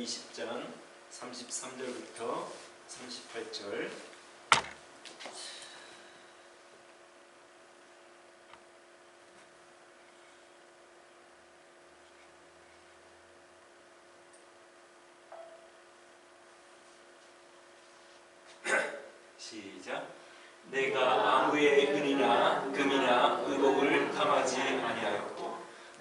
20장 33절부터 38절. 시작. 내가 아무의 은이나 금이나 의복을 탐하지 아니하였고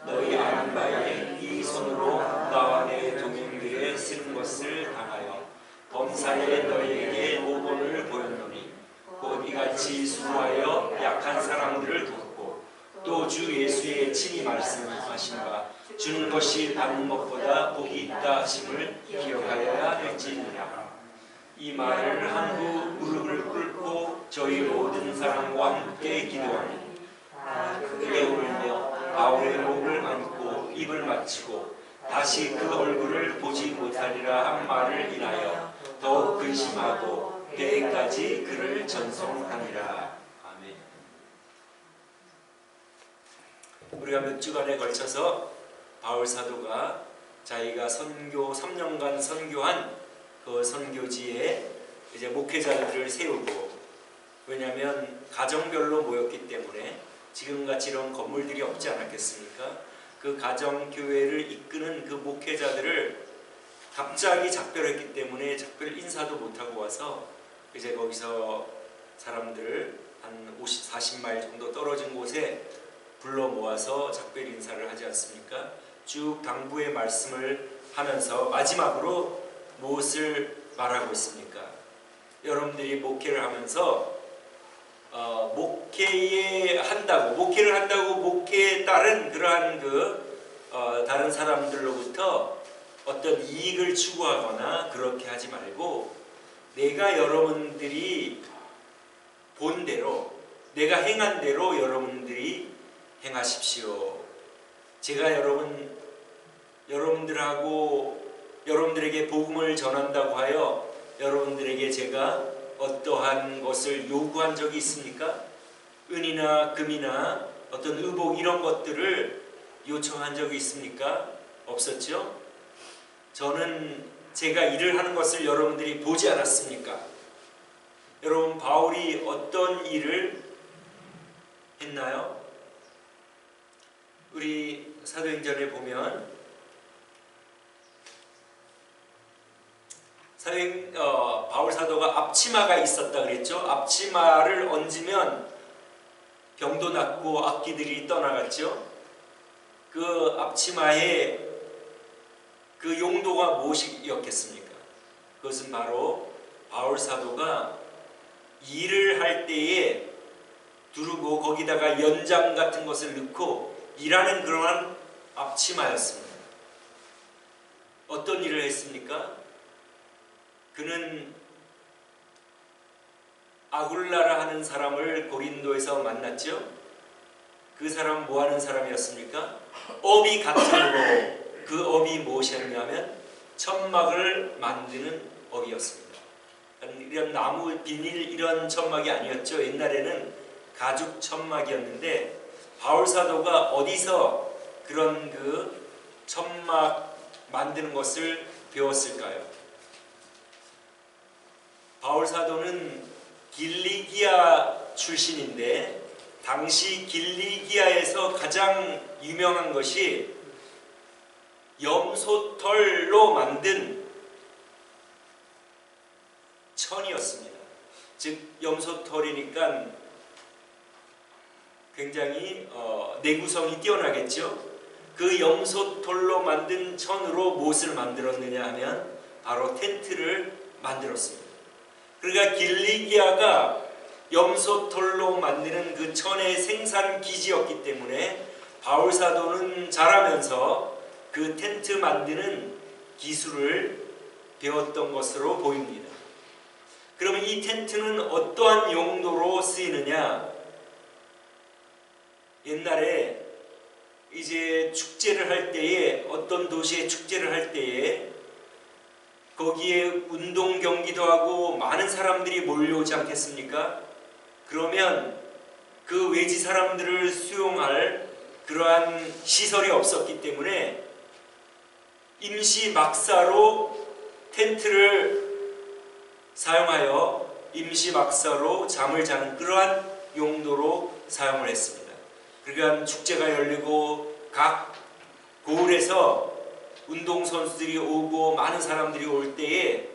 너희 아는 바에 이 손으로 나와 내 동행들의 싫은 것을 당하여 범사에 너희에게 모본을 보였노니 곧 이같이 수고하여 약한 사람들을 돕고 또 주 예수의 친히 말씀하신바 주는 것이 받는 것보다 복이 있다 하심을 기억하여야 할지니라. 이 말을 한 후 무릎을 꿇고 저희 모든 사람과 함께 기도하니 크게 울며 바울의 목을 안고 입을 맞추고 다시 그 얼굴을 보지 못하리라 한 말을 인하여 더욱 근심하고 배에까지 그를 전송하니라. 아멘. 우리가 몇 주간에 걸쳐서 바울 사도가 자기가 선교 3년간 선교한 그 선교지에 이제 목회자들을 세우고, 왜냐하면 가정별로 모였기 때문에 지금같이 이런 건물들이 없지 않았겠습니까? 그 가정교회를 이끄는 그 목회자들을 갑자기 작별했기 때문에 작별 인사도 못하고 와서 이제 거기서 사람들을 한 40마일 정도 떨어진 곳에 불러 모아서 작별 인사를 하지 않습니까? 쭉 당부의 말씀을 하면서 마지막으로 무엇을 말하고 있습니까? 여러분들이 목회를 하면서 목회를 한다고 목회에 따른 그러한 다른 사람들로부터 어떤 이익을 추구하거나 그렇게 하지 말고 내가 여러분들이 본 대로, 내가 행한 대로 여러분들이 행하십시오. 제가 여러분들에게 복음을 전한다고 하여 여러분들에게 제가 어떠한 것을 요구한 적이 있습니까? 은이나 금이나 어떤 의복 이런 것들을 요청한 적이 있습니까? 없었죠? 저는 제가 일을 하는 것을 여러분들이 보지 않았습니까? 여러분, 바울이 어떤 일을 했나요? 우리 사도행전에 보면 바울 사도가 앞치마가 있었다 그랬죠. 앞치마를 얹으면 병도 낫고 악기들이 떠나갔죠. 그 앞치마의 그 용도가 무엇이었겠습니까? 그것은 바로 바울 사도가 일을 할 때에 두르고 거기다가 연장 같은 것을 넣고 일하는 그러한 앞치마였습니다. 어떤 일을 했습니까? 그는 아굴라라 하는 사람을 고린도에서 만났죠. 그 사람은 뭐하는 사람이었습니까? 업이 같은 업. 그 업이 무엇이었냐면 천막을 만드는 업이었습니다. 이런 나무, 비닐 이런 천막이 아니었죠. 옛날에는 가죽 천막이었는데 바울 사도가 어디서 그런 그 천막 만드는 것을 배웠을까요? 바울 사도는 길리기아 출신인데 당시 길리기아에서 가장 유명한 것이 염소털로 만든 천이었습니다. 즉 염소털이니까 굉장히 내구성이 뛰어나겠죠. 그 염소털로 만든 천으로 무엇을 만들었느냐 하면 바로 텐트를 만들었습니다. 그러니까 길리기아가 염소털로 만드는 그 천의 생산 기지였기 때문에 바울 사도는 자라면서 그 텐트 만드는 기술을 배웠던 것으로 보입니다. 그러면 이 텐트는 어떠한 용도로 쓰이느냐? 옛날에 이제 축제를 할 때에, 어떤 도시에 축제를 할 때에 거기에 운동 경기도 하고 많은 사람들이 몰려오지 않겠습니까? 그러면 그 외지 사람들을 수용할 그러한 시설이 없었기 때문에 임시 막사로 텐트를 사용하여 임시 막사로 잠을 자는 그러한 용도로 사용을 했습니다. 그러니까 축제가 열리고 각 고을에서 운동선수들이 오고 많은 사람들이 올 때에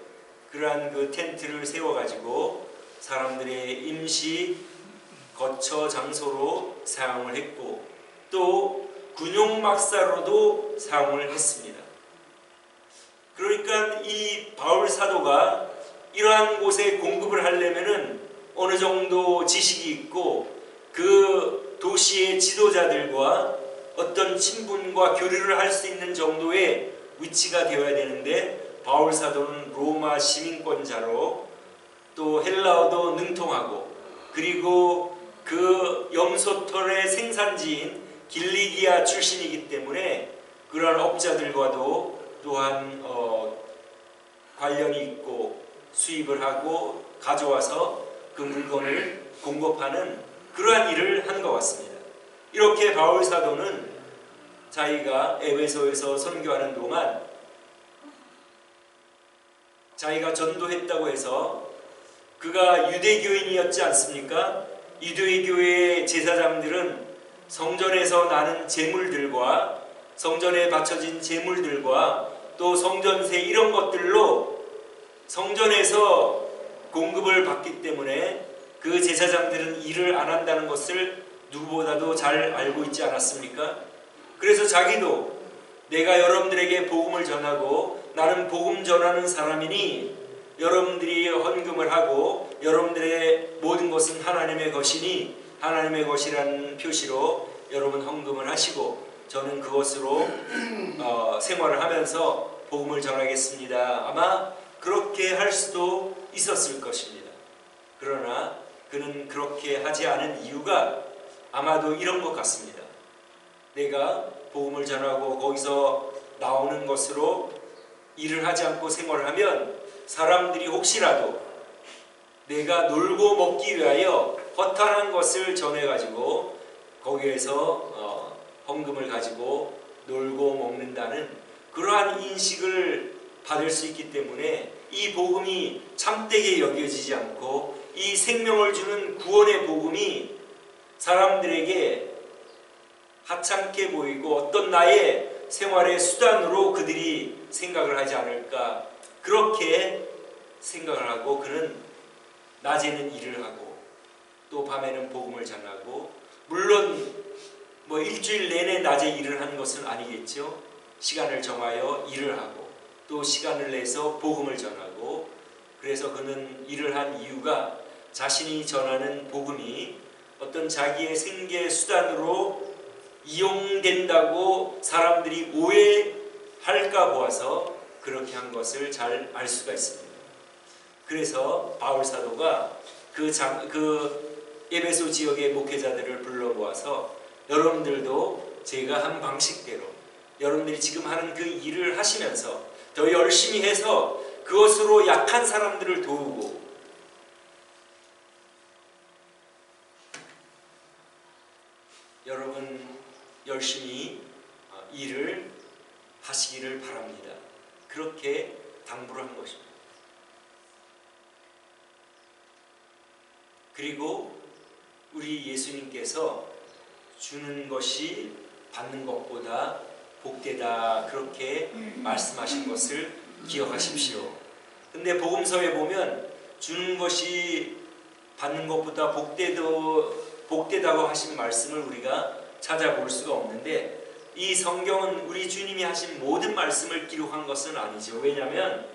그러한 그 텐트를 세워가지고 사람들의 임시 거처 장소로 사용을 했고 또 군용 막사로도 사용을 했습니다. 그러니까 이 바울 사도가 이러한 곳에 공급을 하려면은 어느 정도 지식이 있고 그 도시의 지도자들과 어떤 친분과 교류를 할 수 있는 정도의 위치가 되어야 되는데 바울 사도는 로마 시민권자로 또 헬라어도 능통하고 그리고 그 염소털의 생산지인 길리기아 출신이기 때문에 그러한 업자들과도 또한 관련이 있고 수입을 하고 가져와서 그 물건을 공급하는 그러한 일을 한 것 같습니다. 이렇게 바울 사도는 자기가 에베소에서 선교하는 동안 자기가 전도했다고 해서 그가 유대교인이었지 않습니까? 유대교회의 제사장들은 성전에서 나는 제물들과 성전에 바쳐진 제물들과 또 성전세 이런 것들로 성전에서 공급을 받기 때문에 그 제사장들은 일을 안 한다는 것을 누구보다도 잘 알고 있지 않았습니까? 그래서 자기도 내가 여러분들에게 복음을 전하고 나는 복음 전하는 사람이니 여러분들이 헌금을 하고 여러분들의 모든 것은 하나님의 것이니 하나님의 것이라는 표시로 여러분 헌금을 하시고 저는 그것으로 생활을 하면서 복음을 전하겠습니다. 아마 그렇게 할 수도 있었을 것입니다. 그러나 그는 그렇게 하지 않은 이유가 아마도 이런 것 같습니다. 내가 복음을 전하고 거기서 나오는 것으로 일을 하지 않고 생활을 하면 사람들이 혹시라도 내가 놀고 먹기 위하여 허탄한 것을 전해가지고 거기에서 헌금을 가지고 놀고 먹는다는 그러한 인식을 받을 수 있기 때문에 이 복음이 참되게 여겨지지 않고 이 생명을 주는 구원의 복음이 사람들에게 하찮게 보이고 어떤 나의 생활의 수단으로 그들이 생각을 하지 않을까 그렇게 생각을 하고 그는 낮에는 일을 하고 또 밤에는 복음을 전하고 물론 뭐 일주일 내내 낮에 일을 하는 것은 아니겠죠. 시간을 정하여 일을 하고 또 시간을 내서 복음을 전하고 그래서 그는 일을 한 이유가 자신이 전하는 복음이 어떤 자기의 생계 수단으로 이용된다고 사람들이 오해할까 보아서 그렇게 한 것을 잘 알 수가 있습니다. 그래서 바울 사도가 그 에베소 지역의 목회자들을 불러모아서 여러분들도 제가 한 방식대로 여러분들이 지금 하는 그 일을 하시면서 더 열심히 해서 그것으로 약한 사람들을 도우고 여러분 열심히 일을 하시기를 바랍니다. 그렇게 당부를 한 것입니다. 그리고 우리 예수님께서 주는 것이 받는 것보다 복되다 그렇게 말씀하신 것을 기억하십시오. 근데 복음서에 보면 주는 것이 받는 것보다 복되다고 하신 말씀을 우리가 찾아볼 수가 없는데 이 성경은 우리 주님이 하신 모든 말씀을 기록한 것은 아니죠. 왜냐하면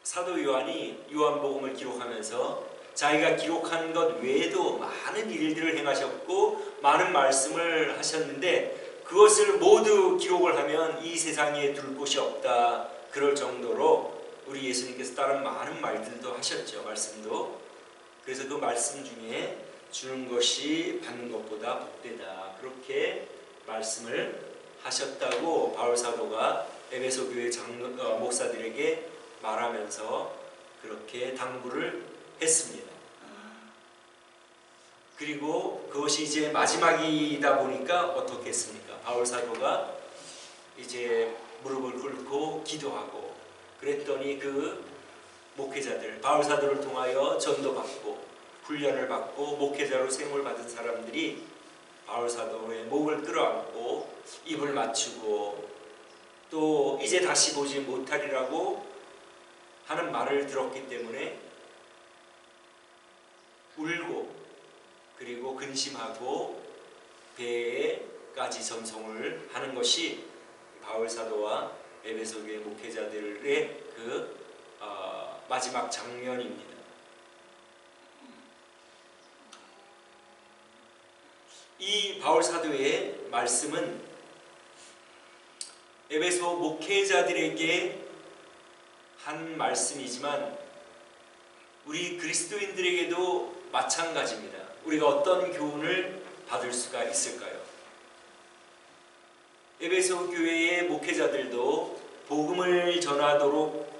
사도 요한이 요한복음을 기록하면서 자기가 기록한 것 외에도 많은 일들을 행하셨고 많은 말씀을 하셨는데 그것을 모두 기록을 하면 이 세상에 둘 곳이 없다 그럴 정도로 우리 예수님께서 다른 많은 말들도 하셨죠. 말씀도. 그래서 그 말씀 중에 주는 것이 받는 것보다 복되다 그렇게 말씀을 하셨다고 바울 사도가 에베소 교회 목사들에게 말하면서 그렇게 당부를 했습니다. 그리고 그것이 이제 마지막이다 보니까 어떻겠습니까? 바울 사도가 이제 무릎을 꿇고 기도하고 그랬더니 그 목회자들, 바울 사도를 통하여 전도받고 훈련을 받고 목회자로 세움을 받은 사람들이 바울 사도의 목을 끌어안고 입을 맞추고 또 이제 다시 보지 못하리라고 하는 말을 들었기 때문에 울고 그리고 근심하고 배에까지 전송을 하는 것이 바울 사도와 에베소 교회 목회자들의 그 마지막 장면입니다. 이 바울 사도의 말씀은 에베소 목회자들에게 한 말씀이지만 우리 그리스도인들에게도 마찬가지입니다. 우리가 어떤 교훈을 받을 수가 있을까요? 에베소 교회의 목회자들도 복음을 전하도록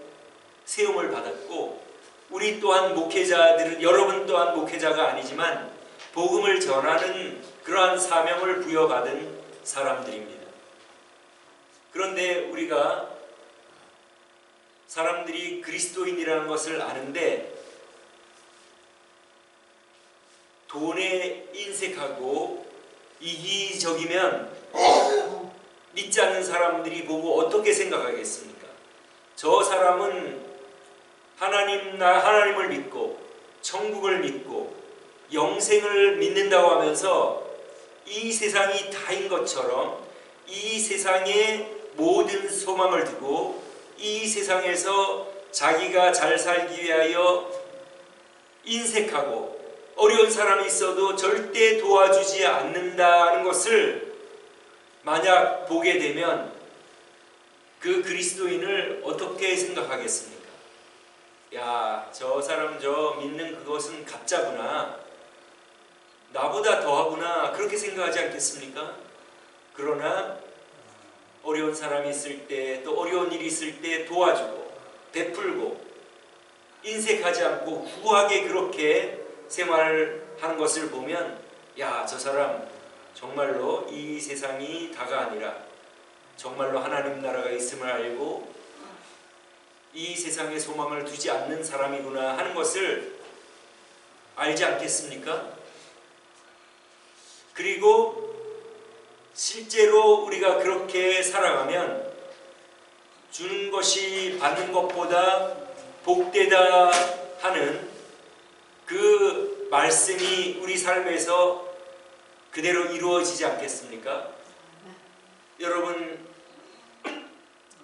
세움을 받았고 우리 또한 목회자들은 여러분 또한 목회자가 아니지만 복음을 전하는 그러한 사명을 부여받은 사람들입니다. 그런데 우리가 사람들이 그리스도인이라는 것을 아는데 돈에 인색하고 이기적이면 믿지 않는 사람들이 보고 어떻게 생각하겠습니까? 저 사람은 하나님을 믿고 천국을 믿고 영생을 믿는다고 하면서 이 세상이 다인 것처럼 이 세상에 모든 소망을 두고 이 세상에서 자기가 잘 살기 위하여 인색하고 어려운 사람이 있어도 절대 도와주지 않는다는 것을 만약 보게 되면 그 그리스도인을 어떻게 생각하겠습니까? 야, 저 사람 저 믿는 그것은 가짜구나. 나보다 더하구나. 그렇게 생각하지 않겠습니까? 그러나 어려운 사람이 있을 때 또 어려운 일이 있을 때 도와주고 베풀고 인색하지 않고 후하게 그렇게 생활하는 것을 보면 야, 저 사람 정말로 이 세상이 다가 아니라 정말로 하나님 나라가 있음을 알고 이 세상에 소망을 두지 않는 사람이구나 하는 것을 알지 않겠습니까? 그리고 실제로 우리가 그렇게 살아가면 주는 것이 받는 것보다 복되다 하는 그 말씀이 우리 삶에서 그대로 이루어지지 않겠습니까? 여러분,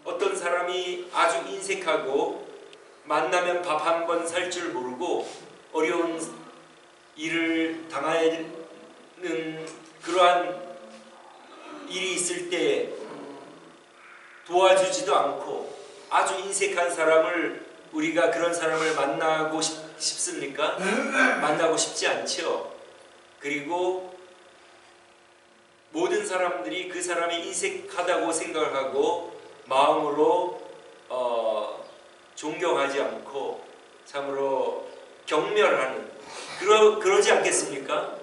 어떤 사람이 아주 인색하고 만나면 밥 한 번 살 줄 모르고 어려운 일을 당하는 그러한 일이 있을 때 도와주지도 않고 아주 인색한 사람을 우리가 그런 사람을 만나고 싶습니까? 만나고 싶지 않죠. 그리고 모든 사람들이 그 사람이 인색하다고 생각하고 마음으로 존경하지 않고 참으로 경멸하는 그러지 않겠습니까?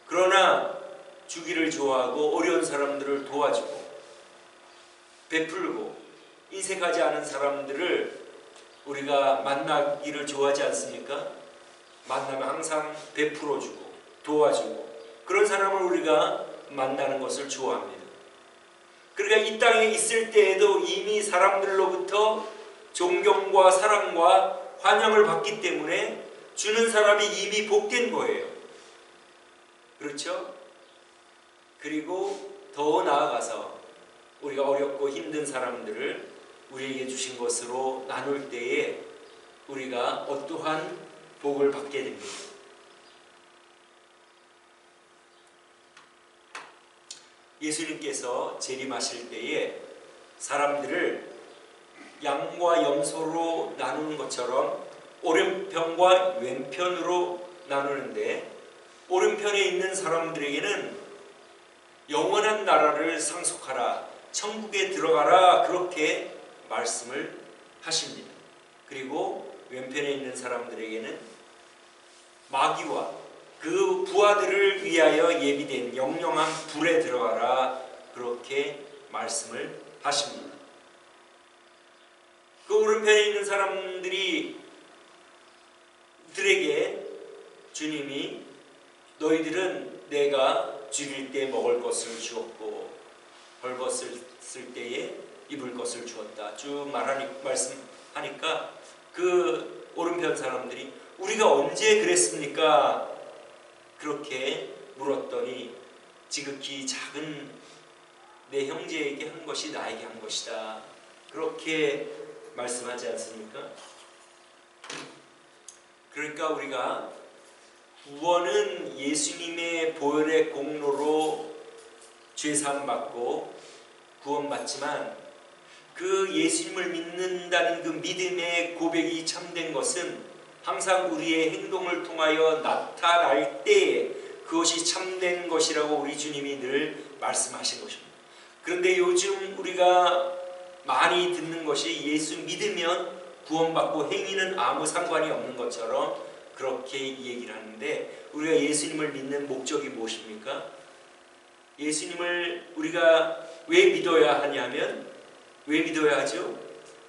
그러나 주기를 좋아하고 어려운 사람들을 도와주고 베풀고 인색하지 않은 사람들을 우리가 만나기를 좋아하지 않습니까? 만나면 항상 베풀어주고 도와주고 그런 사람을 우리가 만나는 것을 좋아합니다. 그러니까 이 땅에 있을 때에도 이미 사람들로부터 존경과 사랑과 환영을 받기 때문에 주는 사람이 이미 복된 거예요. 그렇죠? 그리고 더 나아가서 우리가 어렵고 힘든 사람들을 우리에게 주신 것으로 나눌 때에 우리가 어떠한 복을 받게 됩니다. 예수님께서 재림하실 때에 사람들을 양과 염소로 나누는 것처럼 오른편과 왼편으로 나누는데 오른편에 있는 사람들에게는 영원한 나라를 상속하라, 천국에 들어가라 그렇게 말씀을 하십니다. 그리고 왼편에 있는 사람들에게는 마귀와 그 부하들을 위하여 예비된 영영한 불에 들어가라, 그렇게 말씀을 하십니다. 그 오른편에 있는 사람들에게 주님이 너희들은 내가 죽일 때 먹을 것을 주었고 벌벗을 때에 입을 것을 주었다 쭉 말씀하니까 그 오른편 사람들이 우리가 언제 그랬습니까? 그렇게 물었더니 지극히 작은 내 형제에게 한 것이 나에게 한 것이다, 그렇게 말씀하지 않습니까? 그러니까 우리가 구원은 예수님의 보혈의 공로로 죄사함 받고 구원받지만 그 예수님을 믿는다는 그 믿음의 고백이 참된 것은 항상 우리의 행동을 통하여 나타날 때 그것이 참된 것이라고 우리 주님이 늘 말씀하신 것입니다. 그런데 요즘 우리가 많이 듣는 것이 예수 믿으면 구원받고 행위는 아무 상관이 없는 것처럼 그렇게 얘기를 하는데, 우리가 예수님을 믿는 목적이 무엇입니까? 예수님을 우리가 왜 믿어야 하냐면, 왜 믿어야 하죠?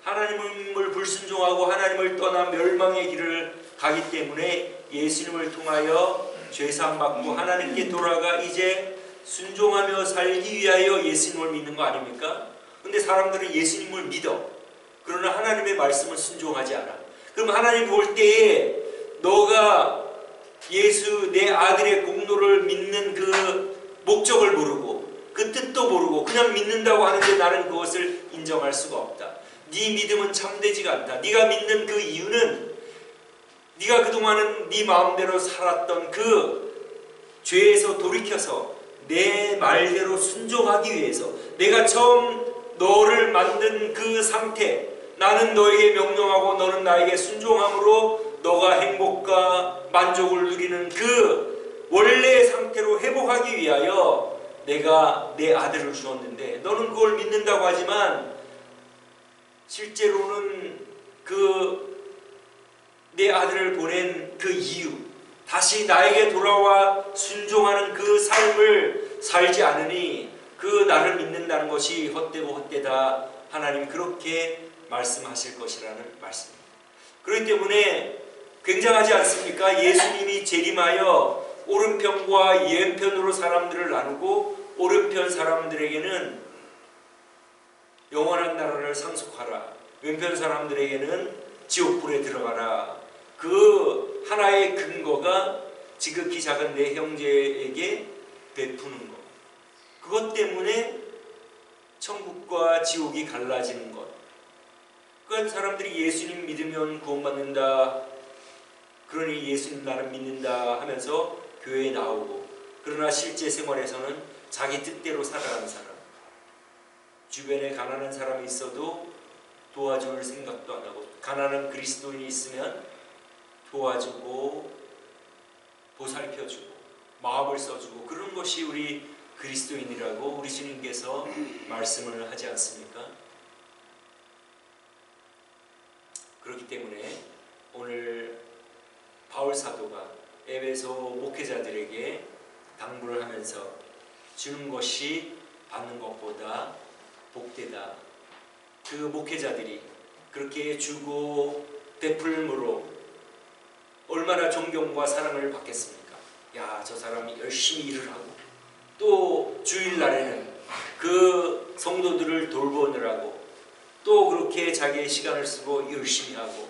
하나님을 불순종하고 하나님을 떠나 멸망의 길을 가기 때문에 예수님을 통하여 죄사함 받고 하나님께 돌아가 이제 순종하며 살기 위하여 예수님을 믿는 거 아닙니까? 근데 사람들은 예수님을 믿어. 그러나 하나님의 말씀을 순종하지 않아. 그럼 하나님 볼 때에 너가 예수 내 아들의 공로를 믿는 그 목적을 모르고 그 뜻도 모르고 그냥 믿는다고 하는데 나는 그것을 인정할 수가 없다. 네 믿음은 참되지가 않다. 네가 믿는 그 이유는 네가 그동안은 네 마음대로 살았던 그 죄에서 돌이켜서 내 말대로 순종하기 위해서, 내가 처음 너를 만든 그 상태, 나는 너에게 명령하고 너는 나에게 순종함으로 너가 행복과 만족을 누리는 그 원래의 상태로 회복하기 위하여 내가 내 아들을 주었는데, 너는 그걸 믿는다고 하지만 실제로는 그 내 아들을 보낸 그 이유, 다시 나에게 돌아와 순종하는 그 삶을 살지 않으니 그 나를 믿는다는 것이 헛되고 헛되다. 하나님 그렇게 말씀하실 것이라는 말씀입니다. 그렇기 때문에 굉장하지 않습니까? 예수님이 재림하여 오른편과 왼편으로 사람들을 나누고 오른편 사람들에게는 영원한 나라를 상속하라, 왼편 사람들에게는 지옥불에 들어가라. 그 하나의 근거가 지극히 작은 내 형제에게 베푸는 것, 그것 때문에 천국과 지옥이 갈라지는 것. 그러니까 사람들이 예수님 믿으면 구원받는다, 그러니 예수님 나는 믿는다 하면서 교회에 나오고, 그러나 실제 생활에서는 자기 뜻대로 살아가는 사람, 주변에 가난한 사람이 있어도 도와줄 생각도 안 하고, 가난한 그리스도인이 있으면 도와주고 보살펴주고 마음을 써주고, 그런 것이 우리 그리스도인이라고 우리 주님께서 말씀을 하지 않습니까? 그렇기 때문에 오늘 바울 사도가 에베소 목회자들에게 당부를 하면서 주는 것이 받는 것보다 복되다. 그 목회자들이 그렇게 주고 베풀므로 얼마나 존경과 사랑을 받겠습니까? 야, 저 사람이 열심히 일을 하고 또 주일날에는 그 성도들을 돌보느라고 또 그렇게 자기의 시간을 쓰고 열심히 하고,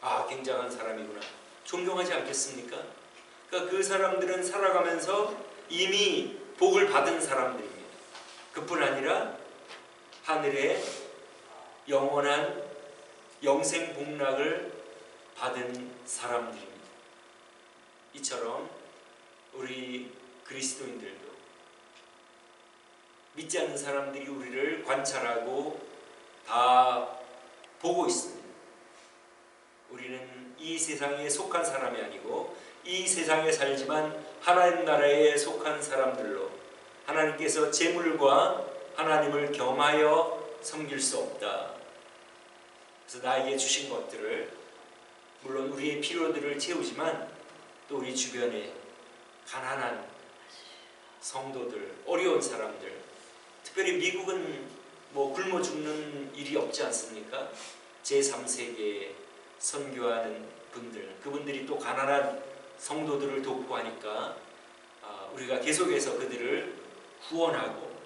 아, 굉장한 사람이구나, 존경하지 않겠습니까? 그러니까 그 사람들은 살아가면서 이미 복을 받은 사람들입니다. 그뿐 아니라 하늘에 영원한 영생 복락을 받은 사람들입니다. 이처럼 우리 그리스도인들도 믿지 않는 사람들이 우리를 관찰하고 다 보고 있습니다. 우리는 이 세상에 속한 사람이 아니고 이 세상에 살지만 하나님 나라에 속한 사람들로, 하나님께서 재물과 하나님을 겸하여 섬길 수 없다. 그래서 나에게 주신 것들을, 물론 우리의 필요들을 채우지만 또 우리 주변에 가난한 성도들, 어려운 사람들, 특별히 미국은 뭐 굶어 죽는 일이 없지 않습니까? 제3세계에 선교하는 분들, 그분들이 또 가난한 성도들을 돕고 하니까 우리가 계속해서 그들을 후원하고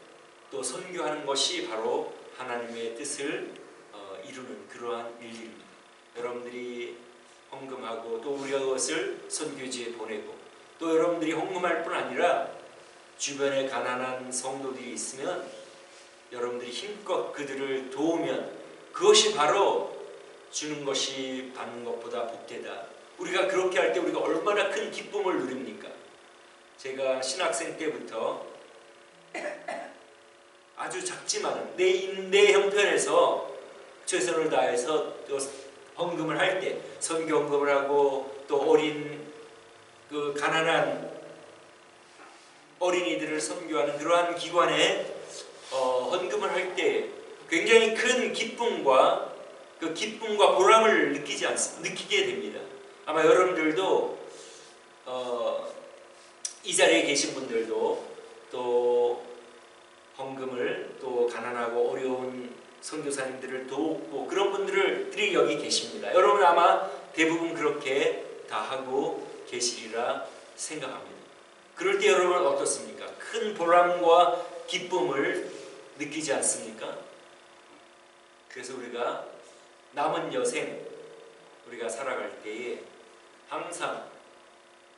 또 선교하는 것이 바로 하나님의 뜻을 이루는 그러한 일입니다. 여러분들이 헌금하고 또 우리가 그것을 선교지에 보내고 또 여러분들이 헌금할 뿐 아니라 주변에 가난한 성도들이 있으면 여러분들이 힘껏 그들을 도우면 그것이 바로 주는 것이 받는 것보다 복되다. 우리가 그렇게 할 때 우리가 얼마나 큰 기쁨을 누립니까? 제가 신학생 때부터 아주 작지만 내 형편에서 최선을 다해서 또 헌금을 할 때 선교 헌금을 하고 또 어린 그 가난한 어린이들을 선교하는 그러한 기관에 헌금을 할 때 굉장히 큰 기쁨과 보람을 느끼게 됩니다. 아마 여러분들도 이 자리에 계신 분들도 또 헌금을 또 가난하고 어려운 선교사님들을 돕고 그런 분들이 여기 계십니다. 여러분 아마 대부분 그렇게 다 하고 계시리라 생각합니다. 그럴 때 여러분 어떻습니까? 큰 보람과 기쁨을 느끼지 않습니까? 그래서 우리가 남은 여생 우리가 살아갈 때에 항상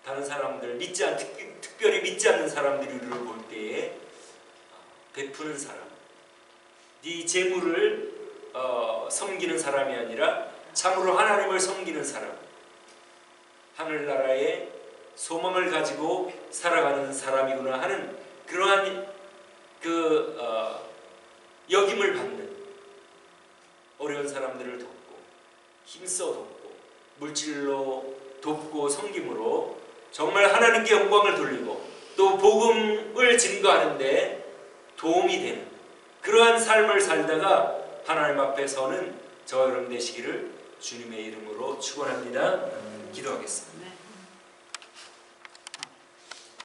다른 사람들 특별히 믿지 않는 사람들이 우리를 볼 때에 베푸는 사람, 네 재물을 섬기는 사람이 아니라 참으로 하나님을 섬기는 사람, 하늘나라에 소망을 가지고 살아가는 사람이구나 하는 그러한 여김을 받는 어려운 사람들을 돕고 힘써 돕고 물질로 돕고 섬김으로 정말 하나님께 영광을 돌리고 또 복음을 증거하는데 도움이 되는 그러한 삶을 살다가 하나님 앞에 서는 저와 여러분 되시기를 주님의 이름으로 축원합니다. 기도하겠습니다.